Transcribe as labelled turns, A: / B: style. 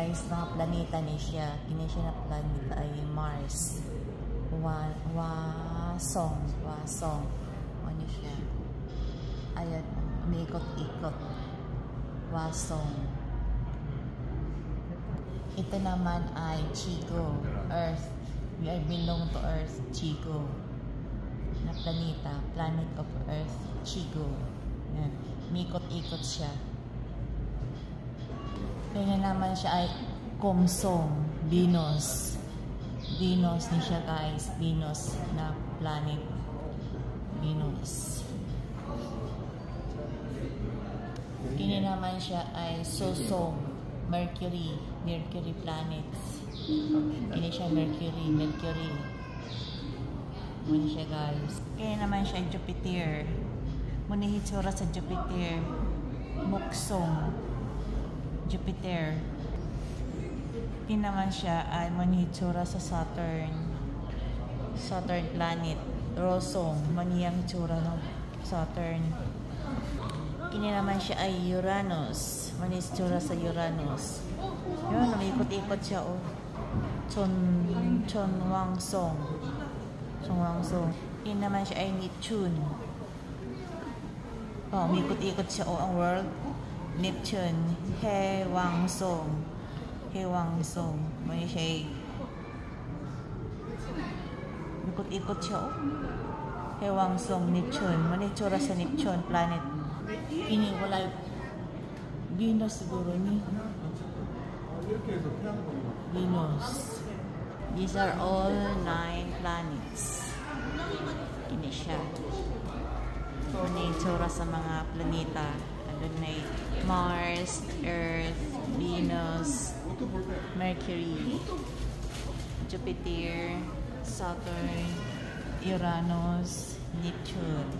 A: Guys, mga planeta ni siya. Kini siya na planeta ay Mars. Wasong. Ano siya? Ayan, umiikot-ikot. Wasong. Ito naman ay Chigo, Earth. We are belong to Earth, Chigo. Na planeta, planet of Earth, Chigo. Ayan, umiikot-ikot siya. Kaya naman siya ay Kumsong, Venus. Venus ni siya guys. Venus na planet. Venus. Kini naman siya ay Susong, Mercury. Mercury planet. Kini siya Mercury. Muna siya guys. Kaya naman siya ay Jupiter. Muna hitsura sa Jupiter. Muksong. Jupiter. Yun naman siya ay manihitsura sa Saturn. Saturn planet. Rosong. Maniyang hitsura ng Saturn. Kini naman siya ay Uranus. Manihitsura sa Uranus. Yun, namikot-ikot siya oh. Chonwangsong. Kini naman siya ay Neptune. Oh, mikot-ikot siya oh ang world. Neptune, Hewangsong. May siya ikot-ikot siya oh. Hewangsong, Neptune. Manitsura sa Neptune planet. Ini wala Venus siguro ni. Venus. These are all 9 planets. Ini siya. Manitsura sa mga planeta. Mars, Earth, Venus, Mercury, Jupiter, Saturn, Uranus, Neptune.